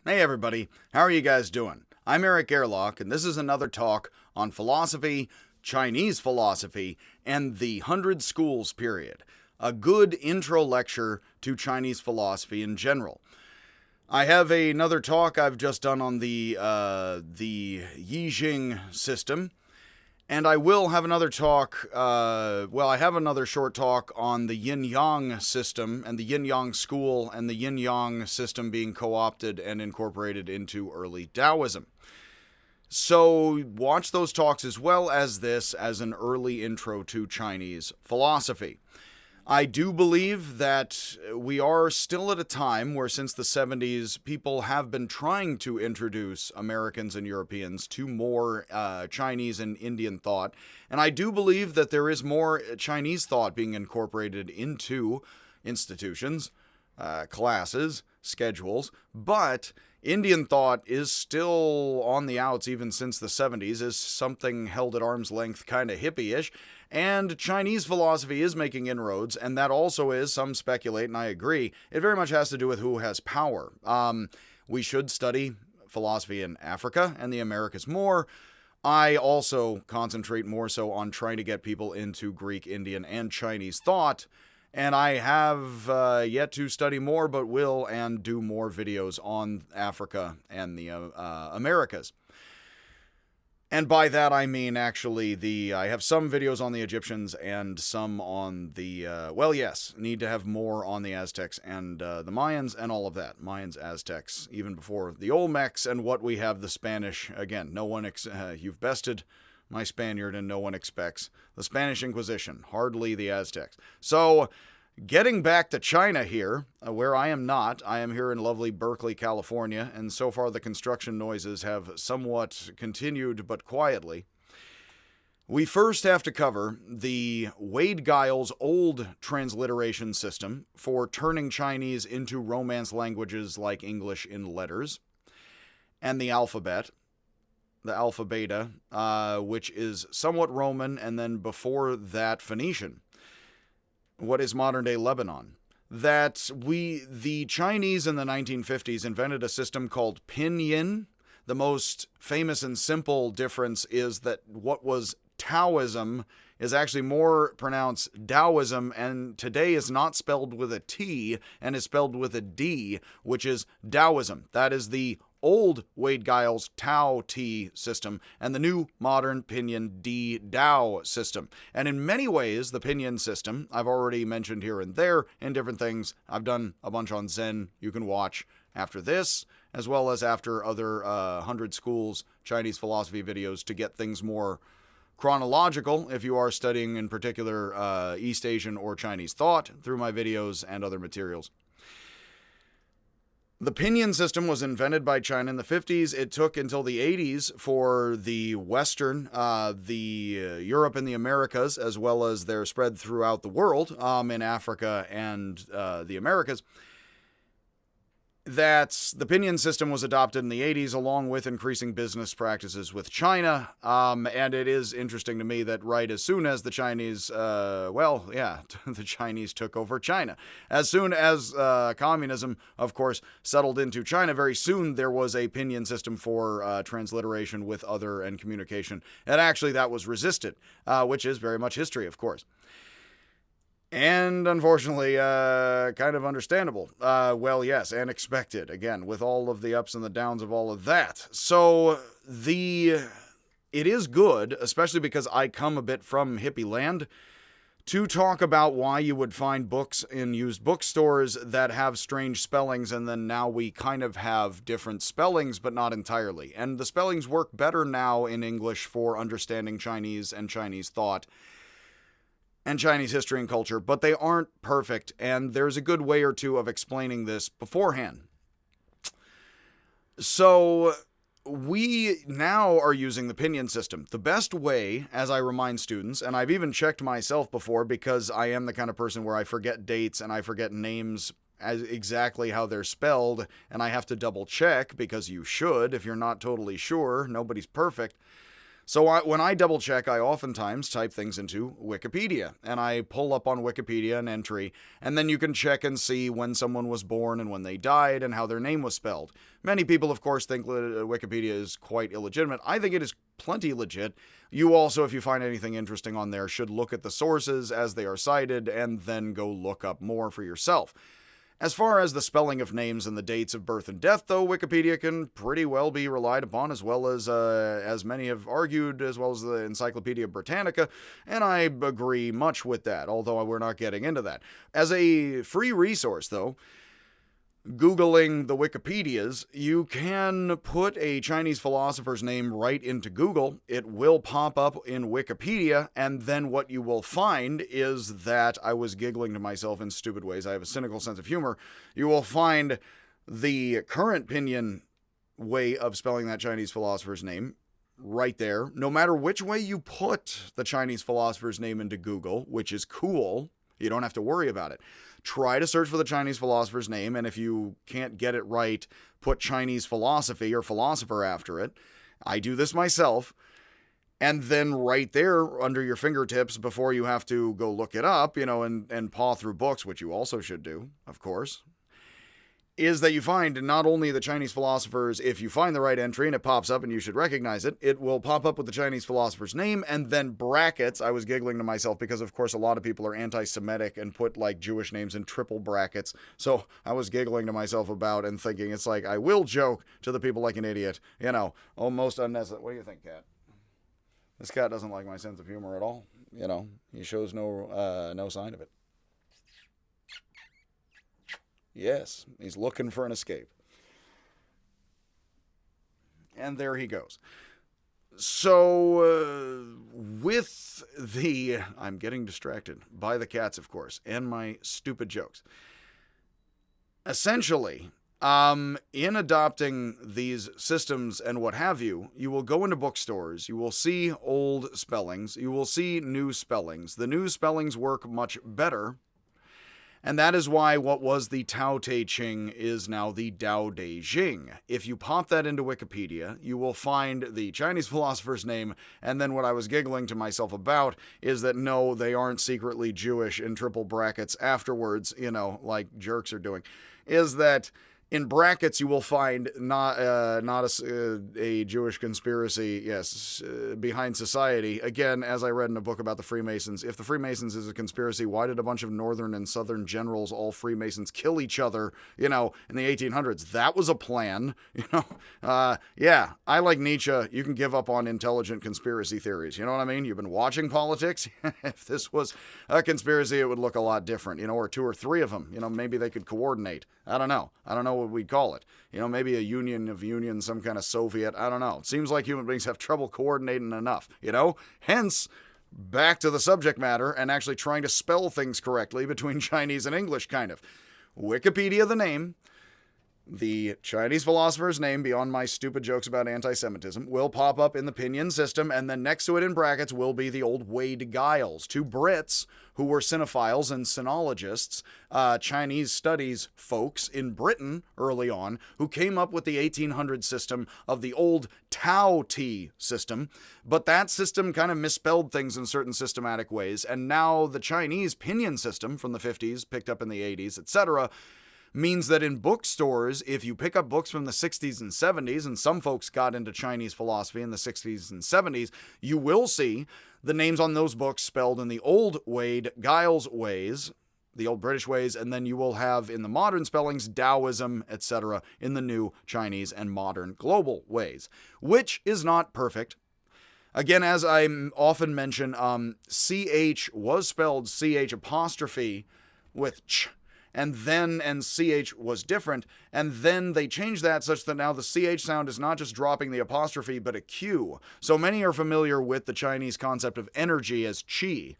Hey everybody, how are you guys doing? I'm Eric Gerlach, and this is another talk on philosophy, Chinese philosophy, and the Hundred Schools period. A good intro lecture to Chinese philosophy in general. I have another talk I've just done on the Yijing system, and I will have another talk. I have another short talk on the yin yang system and the yin yang school and the yin yang system being co opted and incorporated into early Taoism. So, watch those talks as well as this as an early intro to Chinese philosophy. I do believe that we are still at a time where, since the 70s, people have been trying to introduce Americans and Europeans to more Chinese and Indian thought. And I do believe that there is more Chinese thought being incorporated into institutions, classes, schedules. But Indian thought is still on the outs even since the 70s, is something held at arm's length, kind of hippie-ish. And Chinese philosophy is making inroads, and that also is, some speculate, and I agree, it very much has to do with who has power. We should study philosophy in Africa and the Americas more. I also concentrate more so on trying to get people into Greek, Indian, and Chinese thought. And I have yet to study more, but will and do more videos on Africa and the Americas. And by that I mean actually I have some videos on the Egyptians and some on the, need to have more on the Aztecs and the Mayans and all of that. Mayans, Aztecs, even before the Olmecs and what we have the Spanish. Again, you've bested my Spaniard and no one expects the Spanish Inquisition, hardly the Aztecs. So, getting back to China here, where I am not. I am here in lovely Berkeley, California, and so far the construction noises have somewhat continued, but quietly. We first have to cover the Wade-Giles old transliteration system for turning Chinese into Romance languages like English in letters, and the alphabet, the alpha beta, which is somewhat Roman, and then before that Phoenician. What is modern-day Lebanon? The Chinese in the 1950s invented a system called Pinyin. The most famous and simple difference is that what was Taoism is actually more pronounced Taoism, and today is not spelled with a T and is spelled with a D, which is Taoism. That is the old Wade-Giles Tao T system and the new modern Pinyin D Dao system. And in many ways, the Pinyin system, I've already mentioned here and there in different things. I've done a bunch on Zen you can watch after this, as well as after other 100 Schools Chinese philosophy videos to get things more chronological if you are studying in particular East Asian or Chinese thought through my videos and other materials. The Pinyin system was invented by China in the 50s. It took until the 80s for the Western, Europe and the Americas, as well as their spread throughout the world in Africa and the Americas. That the Pinyin system was adopted in the 80s along with increasing business practices with China. And it is interesting to me that right as soon as the Chinese, the Chinese took over China. As soon as communism, of course, settled into China, very soon there was a Pinyin system for transliteration with other and communication. And actually that was resisted, which is very much history, of course. And unfortunately, kind of understandable. Yes, and expected, again, with all of the ups and the downs of all of that. So, it is good, especially because I come a bit from hippie land, to talk about why you would find books in used bookstores that have strange spellings, and then now we kind of have different spellings, but not entirely. And the spellings work better now in English for understanding Chinese and Chinese thought and Chinese history and culture, but they aren't perfect, and there's a good way or two of explaining this beforehand. So, we now are using the Pinyin system. The best way, as I remind students, and I've even checked myself before because I am the kind of person where I forget dates and I forget names as exactly how they're spelled, and I have to double check because you should if you're not totally sure. Nobody's perfect. So when I double check, I oftentimes type things into Wikipedia, and I pull up on Wikipedia an entry, and then you can check and see when someone was born and when they died and how their name was spelled. Many people, of course, think Wikipedia is quite illegitimate. I think it is plenty legit. You also, if you find anything interesting on there, should look at the sources as they are cited and then go look up more for yourself. As far as the spelling of names and the dates of birth and death, though, Wikipedia can pretty well be relied upon, as well as many have argued, as well as the Encyclopedia Britannica, and I agree much with that, although we're not getting into that. As a free resource, though, Googling the Wikipedias, you can put a Chinese philosopher's name right into Google. It will pop up in Wikipedia, and then what you will find is that I was giggling to myself in stupid ways. I have a cynical sense of humor. You will find the current Pinyin way of spelling that Chinese philosopher's name right there. No matter which way you put the Chinese philosopher's name into Google, which is cool, you don't have to worry about it. Try to search for the Chinese philosopher's name, and if you can't get it right, put Chinese philosophy or philosopher after it. I do this myself. And then right there under your fingertips, before you have to go look it up, and paw through books, which you also should do, of course, is that you find not only the Chinese philosophers, if you find the right entry and it pops up and you should recognize it, it will pop up with the Chinese philosopher's name and then brackets. I was giggling to myself because, of course, a lot of people are anti-Semitic and put like Jewish names in triple brackets. So I was giggling to myself about and thinking it's like I will joke to the people like an idiot, almost unnecessary. What do you think, Cat? This cat doesn't like my sense of humor at all. He shows no sign of it. Yes, he's looking for an escape. And there he goes. So, I'm getting distracted by the cats, of course, and my stupid jokes. Essentially, in adopting these systems and what have you, you will go into bookstores, you will see old spellings, you will see new spellings. The new spellings work much better. And that is why what was the Tao Te Ching is now the Tao Te Ching. If you pop that into Wikipedia, you will find the Chinese philosopher's name, and then what I was giggling to myself about is that no, they aren't secretly Jewish in triple brackets afterwards, like jerks are doing, is that in brackets you will find not a Jewish conspiracy, behind society. Again, as I read in a book about the Freemasons, if the Freemasons is a conspiracy, why did a bunch of northern and southern generals, all Freemasons, kill each other, in the 1800s? That was a plan, I like Nietzsche. You can give up on intelligent conspiracy theories. You know what I mean? You've been watching politics. If this was a conspiracy, it would look a lot different, or two or three of them. Maybe they could coordinate. I don't know what we'd call it. Maybe a union of unions, some kind of Soviet. I don't know. It seems like human beings have trouble coordinating enough, Hence, back to the subject matter and actually trying to spell things correctly between Chinese and English, kind of. Wikipedia, the name. The Chinese philosopher's name, beyond my stupid jokes about anti-Semitism, will pop up in the Pinyin system, and then next to it in brackets will be the old Wade-Giles, two Brits who were cinephiles and sinologists, Chinese studies folks in Britain early on, who came up with the 1800 system of the old Tao Te system, but that system kind of misspelled things in certain systematic ways, and now the Chinese Pinyin system from the 50s, picked up in the 80s, etc., means that in bookstores, if you pick up books from the 60s and 70s, and some folks got into Chinese philosophy in the 60s and 70s, you will see the names on those books spelled in the old Wade-Giles ways, the old British ways, and then you will have in the modern spellings Taoism, etc., in the new Chinese and modern global ways, which is not perfect. Again, as I often mention, CH was spelled CH apostrophe with ch, and CH was different, and then they changed that such that now the CH sound is not just dropping the apostrophe, but a Q. So many are familiar with the Chinese concept of energy as qi.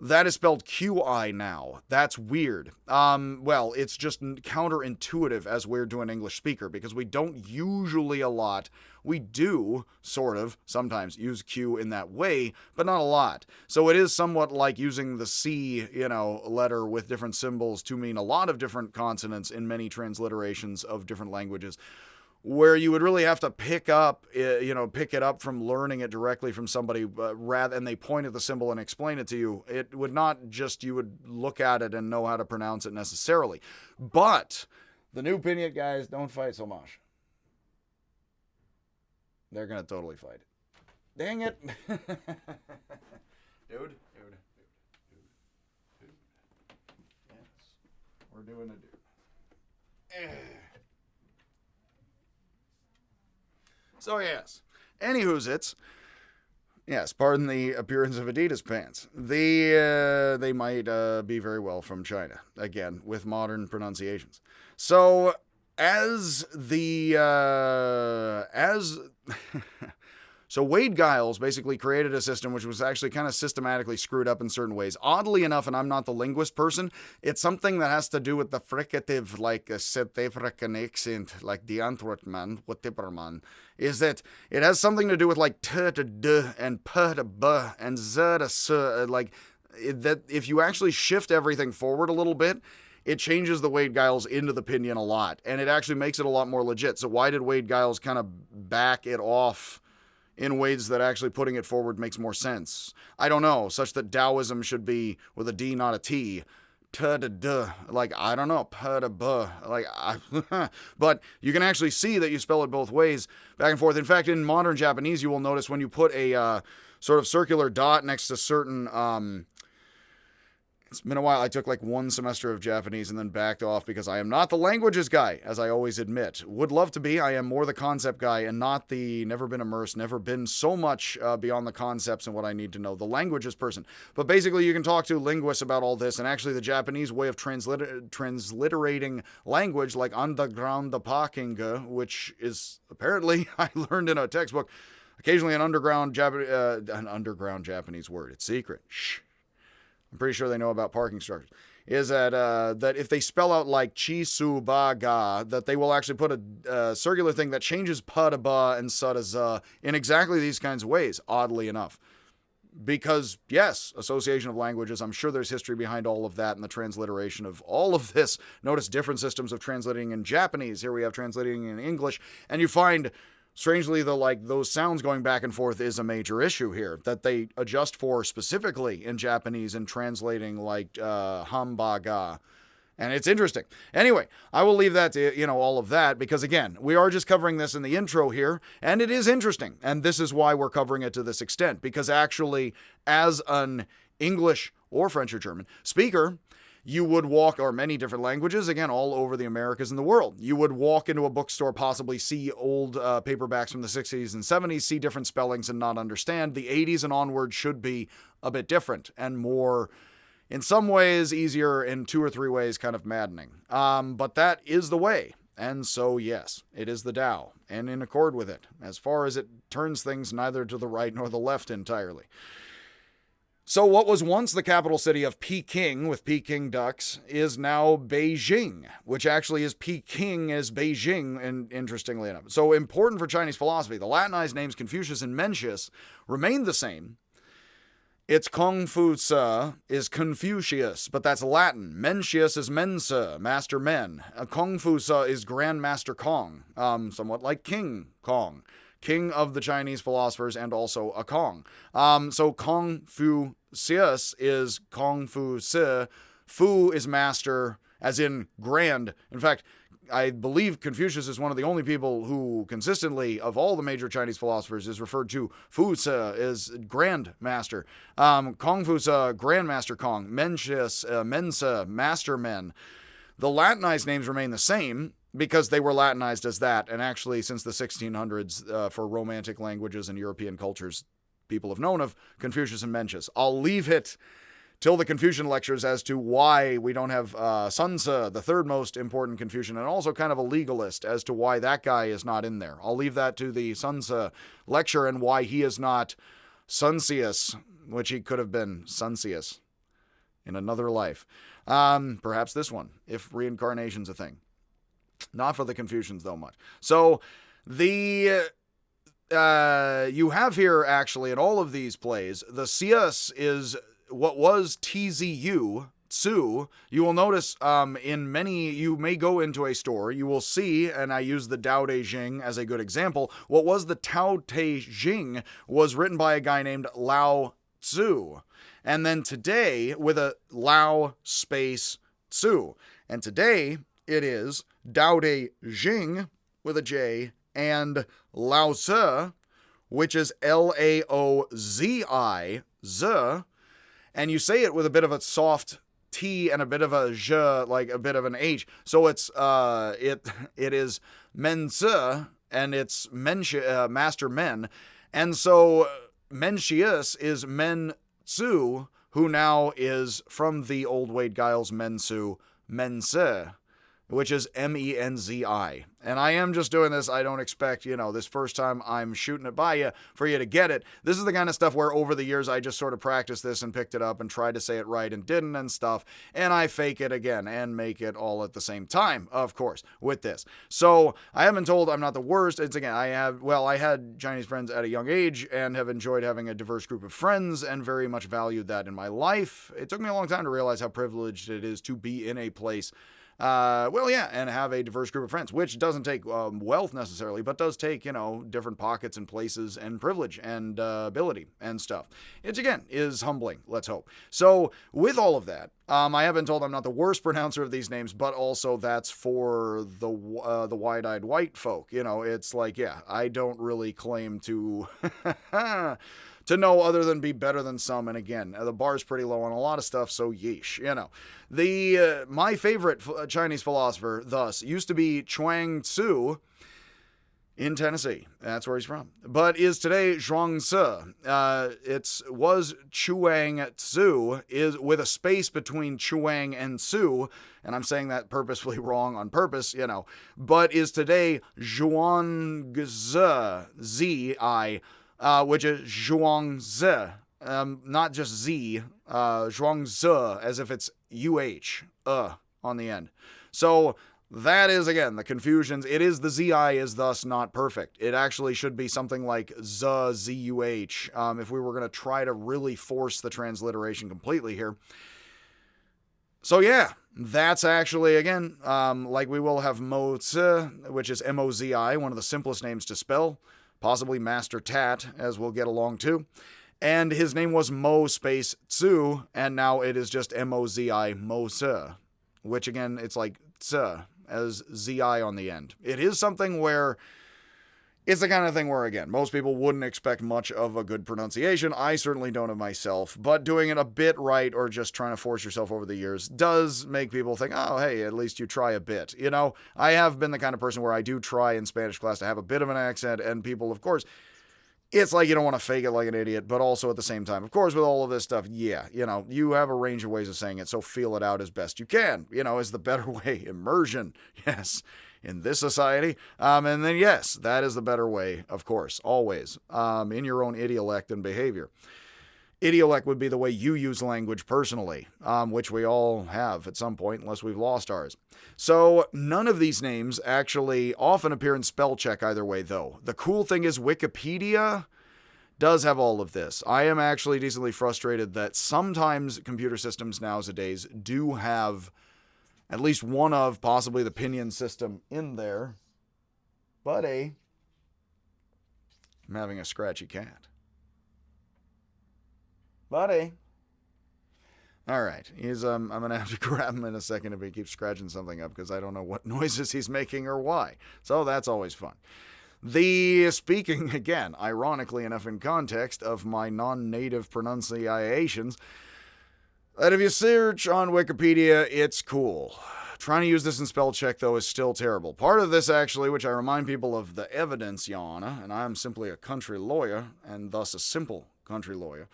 That is spelled QI now. That's weird. It's just counterintuitive as we're to an English speaker, because we don't usually we do, sort of, sometimes use Q in that way, but not a lot. So it is somewhat like using the C, letter with different symbols to mean a lot of different consonants in many transliterations of different languages, where you would really have to pick it up from learning it directly from somebody, and they point at the symbol and explain it to you. It would not just, you would look at it and know how to pronounce it necessarily. But the new Pinyin guys don't fight so much. They're going to totally fight it. Dang it. Dude. Yes. We're doing a dude. So yes, anywho's it's, yes, pardon the appearance of Adidas pants. They might be very well from China, again, with modern pronunciations. So So Wade-Giles basically created a system which was actually kind of systematically screwed up in certain ways. Oddly enough, and I'm not the linguist person, it's something that has to do with the fricative, like a South-African accent, like the Antwerpman, whatever, is that it has something to do with like t to d and p to b and z to s, like that. If you actually shift everything forward a little bit, it changes the Wade-Giles into the Pinyin a lot, and it actually makes it a lot more legit. So why did Wade-Giles kind of back it off in ways that actually putting it forward makes more sense? I don't know, such that Taoism should be with a D, not a T. T to D, like, I don't know, P to B, like, but you can actually see that you spell it both ways, back and forth. In fact, in modern Japanese, you will notice when you put a sort of circular dot next to certain, it's been a while. I took like one semester of Japanese and then backed off because I am not the languages guy, as I always admit. Would love to be. I am more the concept guy and not the never been immersed, never been so much beyond the concepts and what I need to know, the languages person. But basically, you can talk to linguists about all this, and actually the Japanese way of transliterating language, like underground the parking, which is apparently, I learned in a textbook, occasionally an underground Japanese word. It's secret. Shh. I'm pretty sure they know about parking structures, is that if they spell out like chi-su ba ga, that they will actually put a circular thing that changes pa to ba and sa to za in exactly these kinds of ways, oddly enough. Because, yes, association of languages, I'm sure there's history behind all of that and the transliteration of all of this. Notice different systems of translating in Japanese. Here we have translating in English, and you find, strangely, those sounds going back and forth is a major issue here that they adjust for specifically in Japanese and translating like hambaga. And it's interesting. Anyway, I will leave that to, all of that, because again, we are just covering this in the intro here, and it is interesting. And this is why we're covering it to this extent, because actually, as an English or French or German speaker, you would walk, or many different languages, again, all over the Americas and the world. You would walk into a bookstore, possibly see old paperbacks from the 60s and 70s, see different spellings and not understand. The 80s and onward should be a bit different and more, in some ways, easier, in 2 or 3 ways, kind of maddening. But that is the way. And so, yes, it is the Tao, and in accord with it, as far as it turns things neither to the right nor the left entirely. So what was once the capital city of Peking, with Peking ducks, is now Beijing, which actually is Peking as Beijing, and interestingly enough. So important for Chinese philosophy. The Latinized names Confucius and Mencius remained the same. Its Kong-fu-sa is Confucius, but that's Latin. Mencius is Mensa, master men. Kong-fu-sa is Grandmaster Kong, somewhat like King Kong. King of the Chinese philosophers and also a Kong. So Confucius is Kong-fu-si. Fu is master, as in grand. In fact, I believe Confucius is one of the only people who consistently, of all the major Chinese philosophers, is referred to Fu-si as grand master. Kong-fu-si, Grandmaster Kong. Mencius, Mensa, master men. The Latinized names remain the same, because they were Latinized as that, and actually since the 1600s, for Romantic languages and European cultures, people have known of Confucius and Mencius. I'll leave it till the Confucian lectures as to why we don't have Sun Tzu, the third most important Confucian, and also kind of a legalist, as to why that guy is not in there. I'll leave that to the Sun Tzu lecture and why he is not Suncius, which he could have been Suncius in another life. Perhaps this one, if reincarnation's a thing. Not for the Confucians, though, much. So, you have here, actually, in all of these plays, the Cs is what was TZU, Tzu, you will notice in many, you may go into a store, you will see, and I use the Tao Te Ching as a good example, what was the Tao Te Ching was written by a guy named Lao Tzu. And then today, with a Lao space Tzu. And today, it is Tao Te Ching with a J and Lao Tzu, which is Laozi, Z, and you say it with a bit of a soft T and a bit of a J, like a bit of an H. So it's it is Menzi, and it's master men, and so Mencius is Menzu, who now is from the old Wade-Giles Menzu, Menzi, which is Menzi. And I am just doing this. I don't expect, this first time I'm shooting it by you for you to get it. This is the kind of stuff where over the years I just sort of practiced this and picked it up and tried to say it right and didn't and stuff. And I fake it again and make it all at the same time, of course, with this. So I have been told I'm not the worst. It's again, I had Chinese friends at a young age and have enjoyed having a diverse group of friends and very much valued that in my life. It took me a long time to realize how privileged it is to be in a place and have a diverse group of friends, which doesn't take wealth necessarily, but does take, different pockets and places and privilege and ability and stuff. It, again, is humbling, let's hope. So, with all of that, I have been told I'm not the worst pronouncer of these names, but also that's for the wide-eyed white folk. It's like, I don't really claim to... to know other than be better than some. And again, the bar's pretty low on a lot of stuff, so yeesh, my favorite Chinese philosopher, thus, used to be Chuang Tzu in Tennessee. That's where he's from. But is today Zhuangzi. Was Chuang Tzu, is with a space between Chuang and Tzu, and I'm saying that purposefully wrong on purpose, but is today Zhuangzi, Z-I, which is Zhuangzi, not just Z, Zhuangzi, as if it's UH, on the end. So that is, again, the confusions. It is the ZI is thus not perfect. It actually should be something like Z-Z-U-H, if we were going to try to really force the transliteration completely here. So that's actually, again, like we will have Mo-Tzu, which is M-O-Z-I, one of the simplest names to spell. Possibly Master Tat, as we'll get along to. And his name was Mo space Tzu, and now it is just M-O-Z-I, Mo-Tzu, which again, it's like Tzu, as Z-I on the end. It is something where, it's the kind of thing where, again, most people wouldn't expect much of a good pronunciation. I certainly don't of myself, but doing it a bit right or just trying to force yourself over the years does make people think, oh, hey, at least you try a bit. I have been the kind of person where I do try in Spanish class to have a bit of an accent, and people, of course, it's like you don't want to fake it like an idiot, but also at the same time, of course, with all of this stuff, you have a range of ways of saying it, so feel it out as best you can, is the better way. Immersion, yes. In this society. And then, yes, that is the better way, of course, always, in your own idiolect and behavior. Idiolect would be the way you use language personally, which we all have at some point, unless we've lost ours. So none of these names actually often appear in spell check either way, though. The cool thing is Wikipedia does have all of this. I am actually decently frustrated that sometimes computer systems nowadays do have at least one of possibly the Pinyin system in there. Buddy. I'm having a scratchy cat. Buddy. All right. I'm going to have to grab him in a second if he keeps scratching something up because I don't know what noises he's making or why. So that's always fun. Speaking, again, ironically enough in context of my non-native pronunciations, that if you search on Wikipedia, it's cool. Trying to use this in spell check, though, is still terrible. Part of this, actually, which I remind people of the evidence, Yana, and I am simply a country lawyer, and thus a simple country lawyer,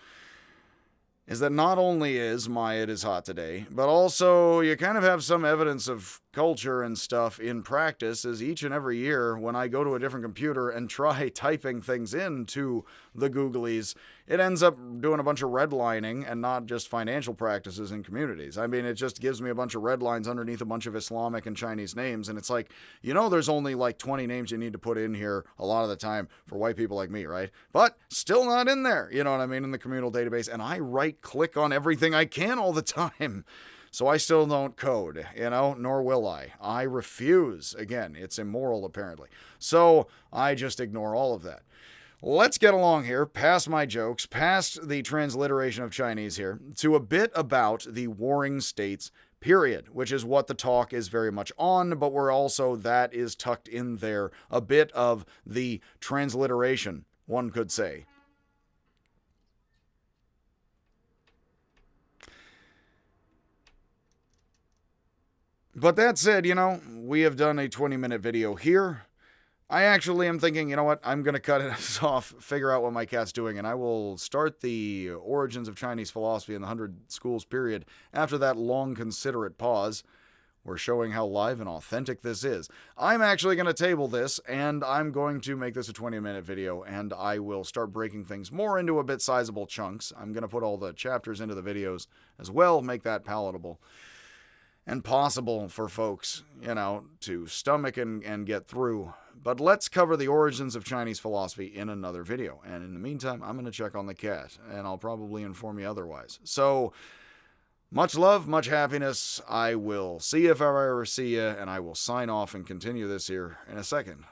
is that not only is my It Is Hot Today, but also you kind of have some evidence of culture and stuff in practice, as each and every year when I go to a different computer and try typing things into the Googlies, it ends up doing a bunch of redlining and not just financial practices in communities. I mean, it just gives me a bunch of red lines underneath a bunch of Islamic and Chinese names, and it's like, there's only like 20 names you need to put in here a lot of the time for white people like me, right? But still not in there, you know what I mean, in the communal database, and I right-click on everything I can all the time. So I still don't code, nor will I. I refuse. Again, it's immoral apparently. So I just ignore all of that. Let's get along here, past my jokes, past the transliteration of Chinese here, to a bit about the Warring States period, which is what the talk is very much on, but we're also, that is tucked in there, a bit of the transliteration, one could say. But that said, we have done a 20-minute video here. I actually am thinking, you know what, I'm going to cut it off, figure out what my cat's doing, and I will start the origins of Chinese philosophy in the 100 schools period after that long, considerate pause. We're showing how live and authentic this is. I'm actually going to table this, and I'm going to make this a 20-minute video, and I will start breaking things more into a bit sizable chunks. I'm going to put all the chapters into the videos as well, make that palatable and possible for folks, to stomach and get through. But let's cover the origins of Chinese philosophy in another video. And in the meantime, I'm going to check on the cat, and I'll probably inform you otherwise. So, much love, much happiness. I will see you if I ever see you, and I will sign off and continue this here in a second.